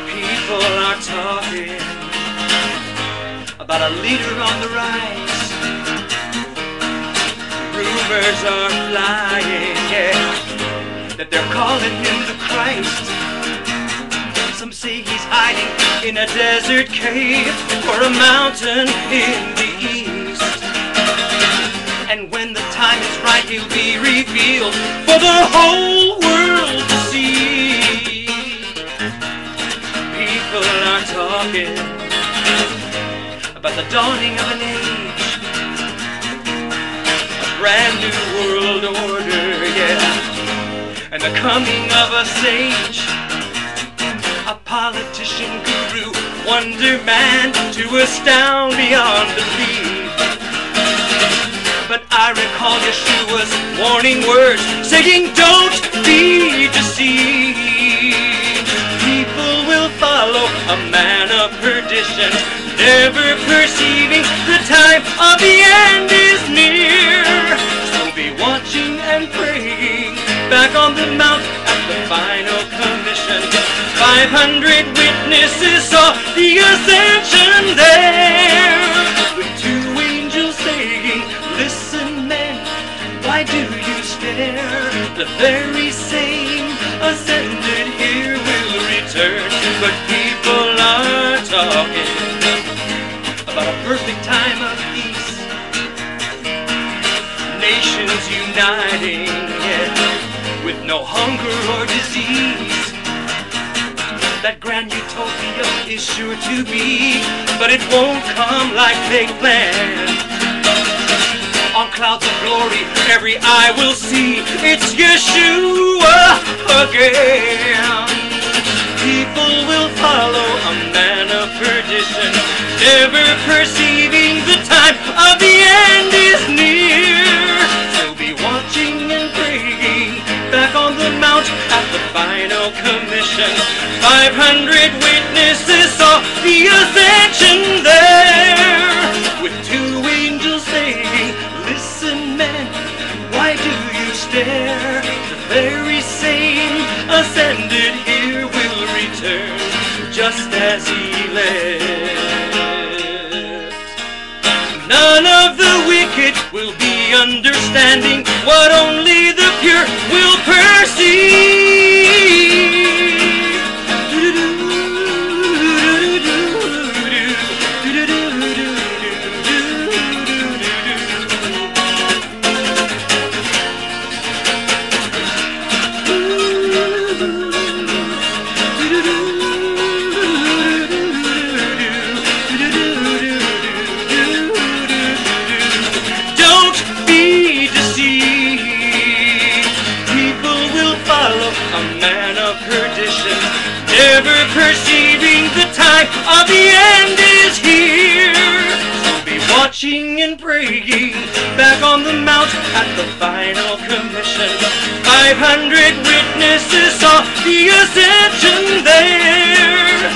People are talking about a leader on the rise. Rumors are flying, yeah, that they're calling him the Christ. Some say he's hiding in a desert cave or a mountain in the east. And when the time is right, he'll be revealed for the whole world to see. People are talking about the dawning of an age, a brand new world order, yeah, and the coming of a sage, a politician, guru, wonder man to astound beyond belief. But I recall Yeshua's warning words saying, don't be deceived. People will follow a man of perdition, never perceiving the time of the end is near. So be watching and praying back on the mount at the final commission. 500 witnesses saw the ascension there, with two angels saying, listen men, why do you stare? The very same ascended here will return. But people are talking about a perfect time of peace, nations uniting, yeah, with no hunger or disease. That grand utopia is sure to be, but it won't come like they planned. On clouds of glory, every eye will see it's Yeshua again. People will follow a man of perdition, never perceiving the time of the end is near. So be watching and praying back on the mount at the final commission. 500 witnesses saw the ascension there, with two angels saying, listen men, why do you stare? The very same ascended here will return, just as he left. None of the wicked will be understanding what only the pure will perceive. Never perceiving the time of the end is here. So be watching and praying back on the mount at the final commission. 500 witnesses saw the ascension there,